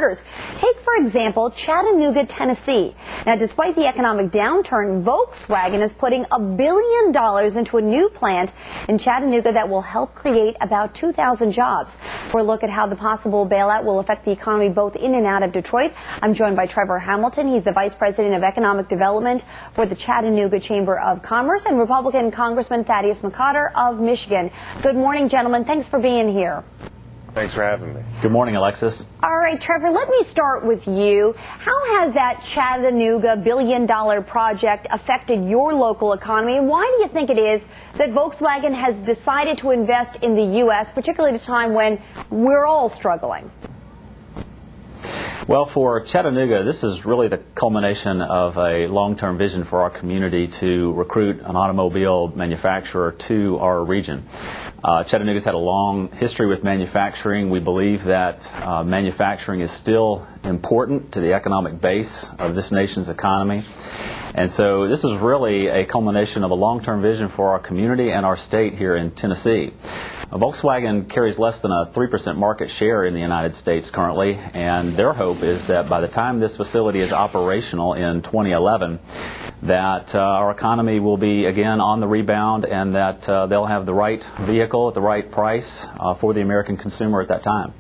reporters. Take, for example, Chattanooga, Tennessee. Now, despite the economic downturn, Volkswagen is putting $1 billion into a new plant in Chattanooga that will help create about 2,000 jobs. For a look at how the possible bailout will affect the economy both in and out of Detroit, I'm joined by Trevor Hamilton. He's the Vice President of Economic Development for the Chattanooga Chamber of Commerce, and Republican Congressman McCotter of Michigan. Good morning, gentlemen. Thanks for being here. Thanks for having me. Good morning, Alexis. All right, Trevor, let me start with you. How has that Chattanooga billion-dollar project affected your local economy, and why do you think it is that Volkswagen has decided to invest in the U.S., particularly at a time when we're all struggling? Well, for Chattanooga, this is really the culmination of a long-term vision for our community to recruit an automobile manufacturer to our region. Chattanooga's had a long history with manufacturing. We believe that manufacturing is still important to the economic base of this nation's economy. And so this is really a culmination of a long-term vision for our community and our state here in Tennessee. Volkswagen carries less than a 3% market share in the United States currently, and their hope is that by the time this facility is operational in 2011, that our economy will be again on the rebound and that they'll have the right vehicle at the right price for the American consumer at that time.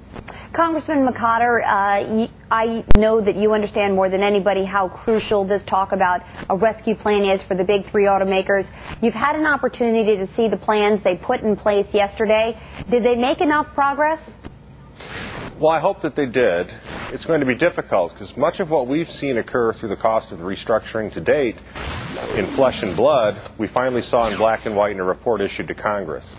Congressman McCotter, I know that you understand more than anybody how crucial this talk about a rescue plan is for the big three automakers. You've had an opportunity to see the plans they put in place yesterday. Did they make enough progress? Well, I hope that they did. It's going to be difficult because much of what we've seen occur through the cost of the restructuring to date in flesh and blood, we finally saw in black and white in a report issued to Congress.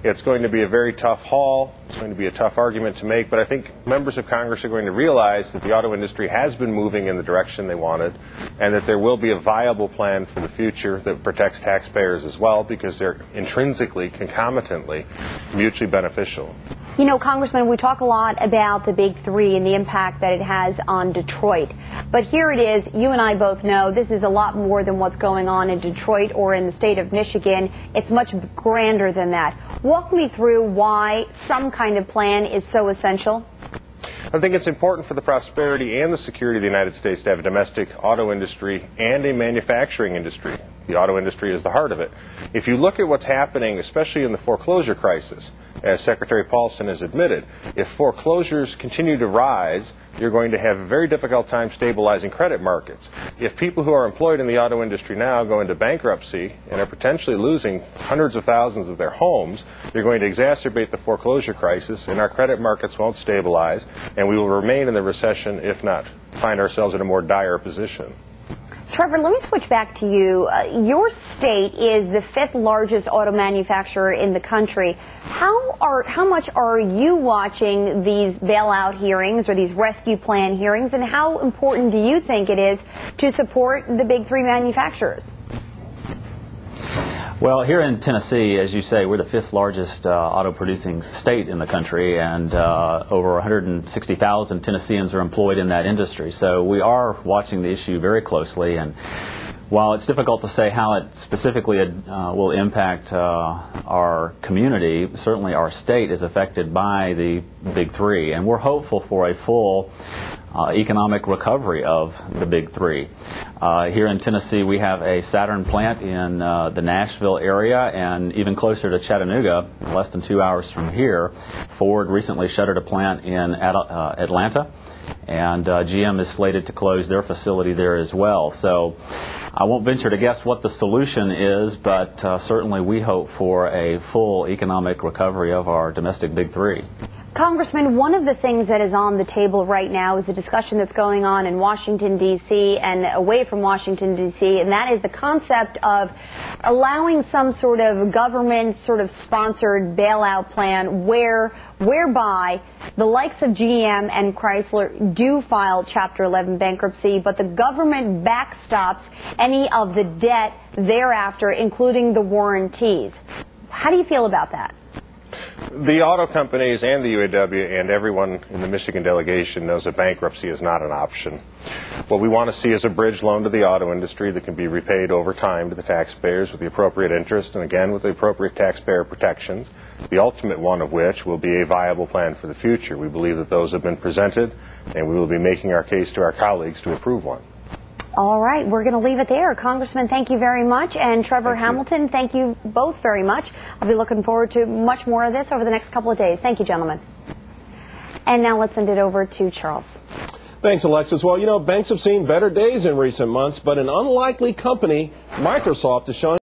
It's going to be a very tough haul. It's going to be a tough argument to make, but I think members of Congress are going to realize that the auto industry has been moving in the direction they wanted and that there will be a viable plan for the future that protects taxpayers as well because they're intrinsically, concomitantly, mutually beneficial. You know, Congressman, we talk a lot about the big three and the impact that it has on Detroit. But here it is, you and I both know this is a lot more than what's going on in Detroit or in the state of Michigan. It's much grander than that. Walk me through why some kind of plan is so essential. I think it's important for the prosperity and the security of the United States to have a domestic auto industry and a manufacturing industry. The auto industry is the heart of it. If you look at what's happening, especially in the foreclosure crisis, as Secretary Paulson has admitted, if foreclosures continue to rise, you're going to have a very difficult time stabilizing credit markets. If people who are employed in the auto industry now go into bankruptcy and are potentially losing hundreds of thousands of their homes, you're going to exacerbate the foreclosure crisis and our credit markets won't stabilize and we will remain in the recession, if not find ourselves in a more dire position. Trevor, let me switch back to you. Your state is the 5th largest auto manufacturer in the country. How much are you watching these bailout hearings or these rescue plan hearings, and how important do you think it is to support the big three manufacturers? Well, here in Tennessee, as you say, we're the 5th largest auto-producing state in the country, and over 160,000 Tennesseans are employed in that industry. So we are watching the issue very closely, and while it's difficult to say how it specifically will impact our community, certainly our state is affected by the big three, and we're hopeful for a full economic recovery of the big three. Here in Tennessee, we have a Saturn plant in the Nashville area, and even closer to Chattanooga, less than 2 hours from here, Ford recently shuttered a plant in Atlanta, and GM is slated to close their facility there as well. So I won't venture to guess what the solution is, but certainly we hope for a full economic recovery of our domestic big three. Congressman, one of the things that is on the table right now is the discussion that's going on in Washington, D.C. and away from Washington, D.C., and that is the concept of allowing some sort of government sponsored bailout plan whereby the likes of GM and Chrysler do file Chapter 11 bankruptcy, but the government backstops any of the debt thereafter, including the warranties. How do you feel about that? The auto companies and the UAW and everyone in the Michigan delegation knows that bankruptcy is not an option. What we want to see is a bridge loan to the auto industry that can be repaid over time to the taxpayers with the appropriate interest and again with the appropriate taxpayer protections, the ultimate one of which will be a viable plan for the future. We believe that those have been presented and we will be making our case to our colleagues to approve one. All right, we're going to leave it there. Congressman, thank you very much. And Trevor Hamilton, thank you both very much. I'll be looking forward to much more of this over the next couple of days. Thank you, gentlemen. And now let's send it over to Charles. Thanks, Alexis. Well, you know, banks have seen better days in recent months, but an unlikely company, Microsoft, is showing